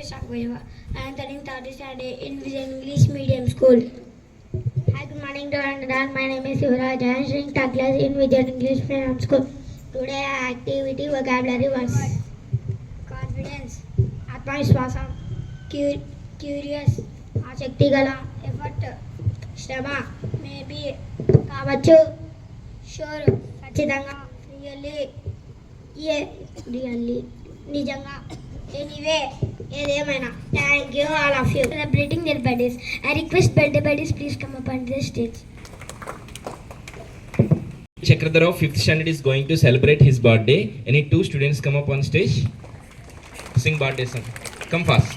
Sakweva. I am studying third standard in Vision English Medium School. Hi, good morning to all. My name is Yuvraj. I am studying third class in Vision English Medium School. Today our activity vocabulary was confidence, Atmavishwasam, curious, ఆసక్తి గల, effort, శ్రమ, maybe, కావచ్చు, sure, ఖచ్చితంగా, really, నిజంగా, anyway, ఏదేమైనా. Thank you all of you. Celebrating their birthdays. I request birthday buddies please come up on the stage. Chakradharao 5th standard is going to celebrate his birthday. Any two students come up on stage? Sing birthday song. Come fast.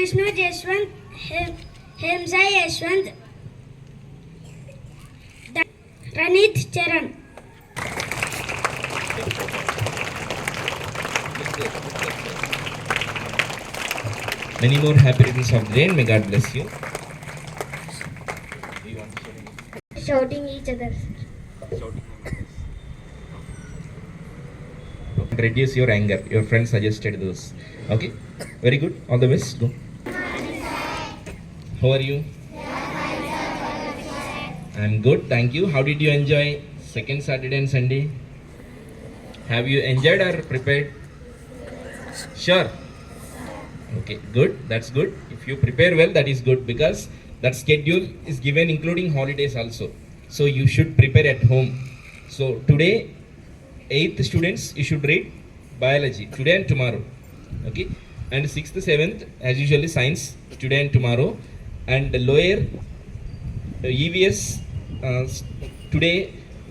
Vishnu Jaswant, Hemsa Yashwant, Ranit Charan. Many more happy returns of the day and may God bless you. Shouting each other. Reduce your anger. Your friends suggested those. Okay, very good. All the best. Go. How are you? I'm good, thank you. How did you enjoy second Saturday and Sunday? Have you enjoyed or prepared? Sure. Okay, good. That's good. If you prepare well, that is good, because that schedule is given including holidays also. So you should prepare at home. So today, 8th students, you should read biology today and tomorrow. Okay, and 6th, 7th, as usually science today and tomorrow. And the lower EVS today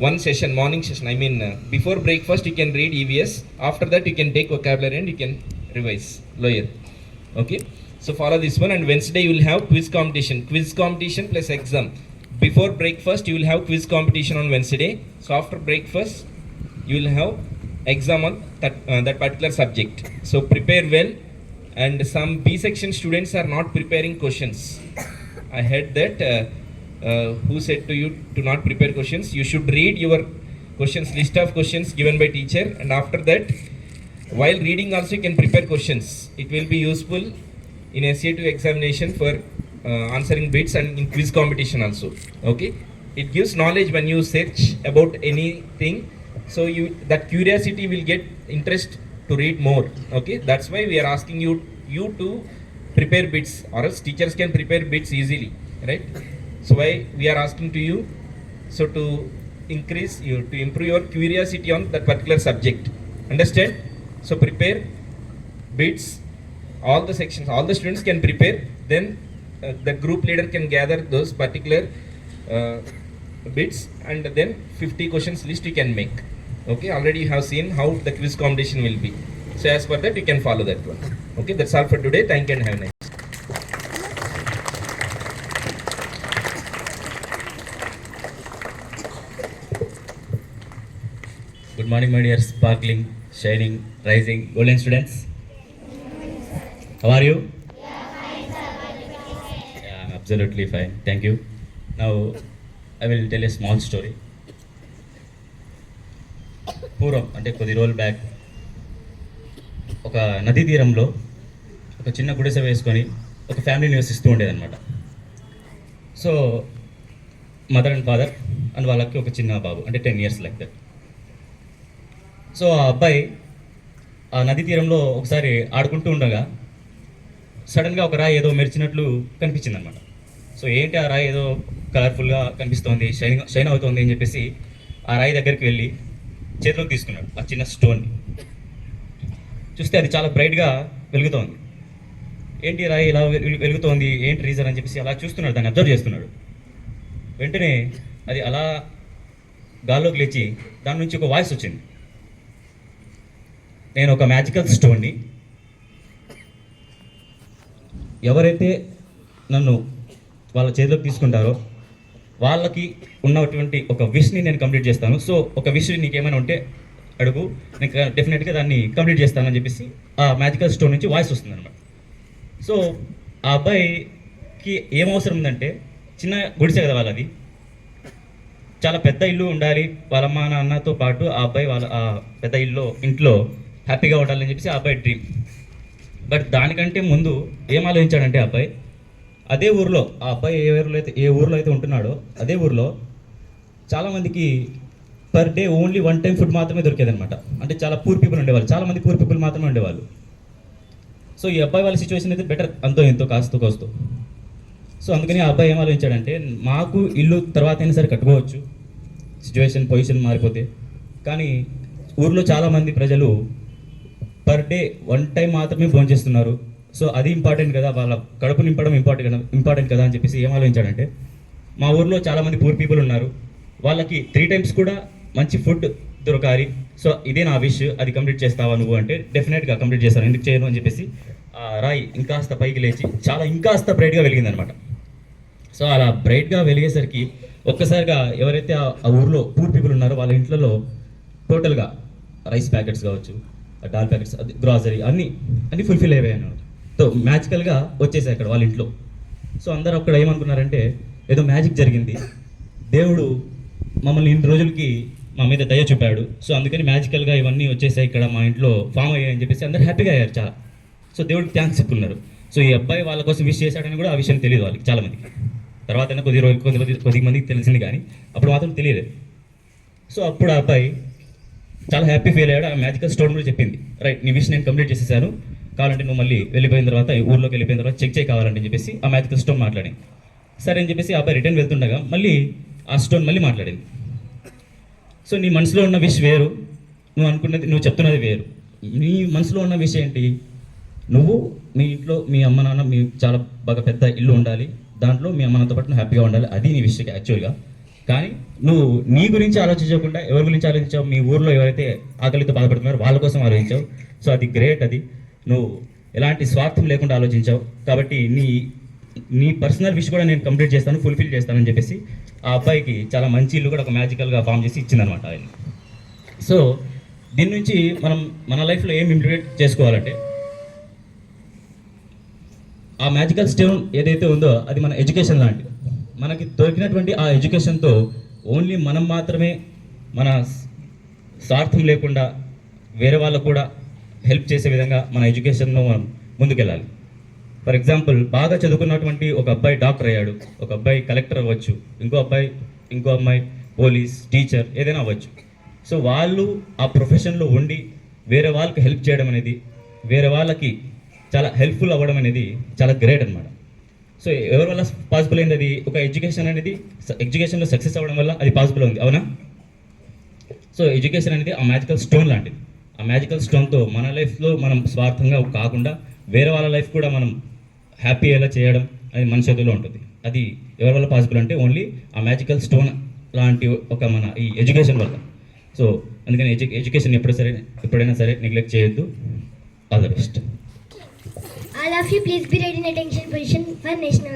one session, morning session. I mean before breakfast you can read EVS. After that you can take vocabulary and you can revise lower. Okay, so follow this one. And Wednesday you will have quiz competition plus exam. Before breakfast you will have quiz competition on Wednesday. So after breakfast you will have exam on that particular subject. So prepare well. And some B section students are not preparing questions. I heard that who said to you to not prepare questions? You should read your questions, list of questions given by teacher, and after that while reading also you can prepare questions. It will be useful in SA2 examination for answering bits and in quiz competition also. Okay, it gives knowledge when you search about anything, so you that curiosity will get interest to read more. Okay, that's why we are asking you to prepare bits, or else teachers can prepare bits easily, right? So why we are asking to you, so to increase you, to improve your curiosity on that particular subject. Understand? So prepare bits, all the sections, all the students can prepare. Then the group leader can gather those particular bits, and then 50 questions list you can make. Okay, already you have seen how the quiz competition will be. So as per that you can follow that one. Okay, that's all for today. Thank you and have a nice. Good morning, my dear sparkling, shining, rising, golden students. How are you? Yeah, absolutely fine. Thank you. Now I will tell a small story. పూర్వం అంటే కొద్ది రోజులు back ఒక నదీ తీరంలో ఒక చిన్న గుడిసె వేసుకొని ఒక ఫ్యామిలీ నివసిస్తూ ఉండేదన్నమాట. So mother and father and వాళ్ళకి ఒక చిన్న బాబు, అంటే 10 years లైక్ దట్. సో ఆ అబ్బాయి ఆ నదీ తీరంలో ఒకసారి ఆడుకుంటూ ఉండగా సడన్గా ఒక రాయి ఏదో మెరిచినట్లు కనిపించింది అనమాట. సో ఏంటి ఆ రాయి ఏదో కలర్ఫుల్గా కనిపిస్తోంది, షైన్ అవుతోంది అని చెప్పేసి ఆ రాయి దగ్గరికి వెళ్ళి చేతిలోకి తీసుకున్నాడు ఆ చిన్న స్టోన్ని. చూస్తే అది చాలా బ్రైట్గా వెలుగుతోంది. ఏంటి రాయి ఇలా వెలుగుతోంది, ఏంటి రీజన్ అని చెప్పేసి అలా చూస్తున్నాడు, దాన్ని అబ్జర్వ్ చేస్తున్నాడు. వెంటనే అది అలా గాల్లోకి లేచి దాని నుంచి ఒక వాయిస్ వచ్చింది, నేను ఒక మ్యాజికల్ స్టోన్ని, ఎవరైతే నన్ను వాళ్ళ చేతిలోకి తీసుకుంటారో వాళ్ళకి ఉన్నటువంటి ఒక విష్ని నేను కంప్లీట్ చేస్తాను. సో ఒక విష్ నీకేమైనా ఉంటే అడుగు, నేను డెఫినెట్గా దాన్ని కంప్లీట్ చేస్తానని చెప్పేసి ఆ మ్యాజికల్ స్టోన్ నుంచి వాయిస్ వస్తుంది అనమాట. సో ఆ అబ్బాయికి ఏం అవసరం ఉందంటే, చిన్న గుడిసె కదా వాళ్ళది, చాలా పెద్ద ఇల్లు ఉండాలి, వాళ్ళ అమ్మ నాన్నతో పాటు ఆ అబ్బాయి వాళ్ళ ఆ పెద్ద ఇంట్లో హ్యాపీగా ఉండాలని చెప్పేసి ఆ అబ్బాయి డ్రీమ్. బట్ దానికంటే ముందు ఏం ఆలోచించాడంటే ఆ అబ్బాయి, అదే ఊరిలో ఆ అబ్బాయి ఏ ఊరిలో అయితే ఉంటున్నాడో అదే ఊరిలో చాలామందికి per day only 1 time food మాత్రమే దొరికేదనమాట. అంటే చాలా పూర్ పీపుల్ ఉండేవాళ్ళు, చాలామంది పూర్ పీపుల్ మాత్రమే ఉండేవాళ్ళు. సో ఈ అబ్బాయి వాళ్ళ సిచ్యువేషన్ అయితే బెటర్, అంతో ఎంతో కాస్తో కోస్తో. సో అందుకని ఆ అబ్బాయి ఏం ఆలోచించాడంటే, మాకు ఇల్లు తర్వాత అయినా సరే కట్టుకోవచ్చు, సిచ్యువేషన్ పొజిషన్ మారిపోతే, కానీ ఊర్లో చాలామంది ప్రజలు పర్ డే 1 టైం మాత్రమే భోజనం చేస్తున్నారు. సో అది ఇంపార్టెంట్ కదా, వాళ్ళ కడుపు నింపడం ఇంపార్టెంట్ కదా అని చెప్పేసి ఏం ఆలోచించాడంటే, మా ఊర్లో చాలామంది పూర్ పీపుల్ ఉన్నారు, వాళ్ళకి 3 టైమ్స్ కూడా మంచి ఫుడ్ దొరకాలి. సో ఇదే నా విష్, అది కంప్లీట్ చేస్తావా నువ్వు అంటే డెఫినెట్గా కంప్లీట్ చేస్తాను, ఎందుకు చేయను అని చెప్పేసి ఆ రాయి ఇంకాస్త పైకి లేచి ఇంకాస్త బ్రైట్గా వెలిగిందనమాట. సో అలా బ్రైట్గా వెలిగేసరికి ఒక్కసారిగా ఎవరైతే ఆ ఊర్లో పూర్ పీపుల్ ఉన్నారో వాళ్ళ ఇంట్లో టోటల్గా రైస్ ప్యాకెట్స్ కావచ్చు, దాల్ ప్యాకెట్స్, గ్రాసరీ అన్నీ ఫుల్ఫిల్ అయిపోయాయి అన్నమాట. సో మ్యాజికల్గా వచ్చేసాయి అక్కడ వాళ్ళ ఇంట్లో. సో అందరూ అక్కడ ఏమనుకున్నారంటే, ఏదో మ్యాజిక్ జరిగింది, దేవుడు మమ్మల్ని ఇన్ని రోజులకి మా మీద దయ చూపాడు, సో అందుకని మ్యాజికల్గా ఇవన్నీ వచ్చేసాయి ఇక్కడ మా ఇంట్లో ఫామ్ అయ్యాయని చెప్పేసి అందరూ హ్యాపీగా అయ్యారు చాలా. సో దేవుడికి థ్యాంక్స్ చెప్పుకున్నారు. సో ఈ అబ్బాయి వాళ్ళ కోసం విష్ చేశాడని కూడా ఆ విషయం తెలియదు వాళ్ళకి చాలామందికి. తర్వాత కొద్ది మందికి తెలిసింది, కానీ అప్పుడు మాత్రం తెలియలేదు. సో అప్పుడు ఆ అబ్బాయి చాలా హ్యాపీ ఫీల్ అయ్యాడు. ఆ మ్యాజికల్ స్టోన్ కూడా చెప్పింది, రైట్ నీ విష్ నేను కంప్లీట్ చేసేసాను, కావాలంటే నువ్వు మళ్ళీ వెళ్ళిపోయిన తర్వాత ఊర్లోకి వెళ్ళిపోయిన తర్వాత చెక్ చేయి కావాలంటే అని చెప్పేసి ఆ మ్యాజికల్ స్టోన్ మాట్లాడింది. సరే అని చెప్పేసి ఆ అబ్బాయి రిటర్న్ వెళ్తుండగా మళ్ళీ ఆ స్టోన్ మళ్ళీ మాట్లాడింది. సో నీ మనసులో ఉన్న విష్ వేరు, నువ్వు చెప్తున్నది వేరు. నీ మనసులో ఉన్న విష్ ఏంటి, నువ్వు మీ ఇంట్లో మీ అమ్మ నాన్న మీ చాలా బాగా పెద్ద ఇల్లు ఉండాలి, దాంట్లో మీ అమ్మ నాన్నతో పాటు నువ్వు హ్యాపీగా ఉండాలి, అది నీ విష్ యాక్చువల్గా. కానీ నువ్వు నీ గురించి ఆలోచించకుండా ఎవరి గురించి ఆలోచించావు, మీ ఊర్లో ఎవరైతే ఆకలితో బాధపడుతున్నారో వాళ్ళ కోసం ఆలోచించావు. సో అది గ్రేట్, అది నువ్వు ఎలాంటి స్వార్థం లేకుండా ఆలోచించావు. కాబట్టి నీ పర్సనల్ విష్ కూడా నేను కంప్లీట్ చేస్తాను, ఫుల్ఫిల్ చేస్తానని చెప్పేసి ఆ అబ్బాయికి చాలా మంచి ఇల్లు కూడా ఒక మ్యాజికల్గా ఫామ్ చేసి ఇచ్చిందనమాట ఆయన. సో దీని నుంచి మనం మన లైఫ్లో ఏం ఇంప్లిమెంట్ చేసుకోవాలంటే, ఆ మ్యాజికల్ స్టోన్ ఏదైతే ఉందో అది మన ఎడ్యుకేషన్ లాంటిది. మనకి దొరికినటువంటి ఆ ఎడ్యుకేషన్తో ఓన్లీ మనం మాత్రమే మన స్వార్థం లేకుండా వేరే వాళ్ళకు కూడా హెల్ప్ చేసే విధంగా మన ఎడ్యుకేషన్లో మనం ముందుకెళ్ళాలి. ఫర్ ఎగ్జాంపుల్, బాగా చదువుకున్నటువంటి ఒక అబ్బాయి డాక్టర్ అయ్యాడు, ఒక అబ్బాయి కలెక్టర్ అవ్వచ్చు, ఇంకో అమ్మాయి పోలీస్, టీచర్, ఏదైనా అవ్వచ్చు. సో వాళ్ళు ఆ ప్రొఫెషన్లో ఉండి వేరే వాళ్ళకి హెల్ప్ చేయడం అనేది, వేరే వాళ్ళకి చాలా హెల్ప్ఫుల్ అవ్వడం అనేది చాలా గ్రేట్ అనమాట. సో ఎవరి వల్ల పాసిబుల్ అయింది, అది ఒక ఎడ్యుకేషన్లో సక్సెస్ అవ్వడం వల్ల అది పాసిబుల్ ఉంది, అవునా? సో ఎడ్యుకేషన్ అనేది ఆ మ్యాజికల్ స్టోన్ లాంటిది. ఆ మ్యాజికల్ స్టోన్తో మన లైఫ్లో మనం స్వార్థంగా కాకుండా వేరే వాళ్ళ లైఫ్ కూడా మనం హ్యాపీ అయ్యేలా చేయడం అది మన చేతిలో ఉంటుంది. అది ఎవరి వల్ల పాసిబుల్ అంటే ఓన్లీ ఆ మ్యాజికల్ స్టోన్ లాంటి ఒక మన ఈ ఎడ్యుకేషన్ వల్ల. సో అందుకని ఎడ్యుకేషన్ ఎప్పుడైనా సరే నెగ్లెక్ట్ చేయొద్దు. All the best. All of you, please be ready in attention position for national.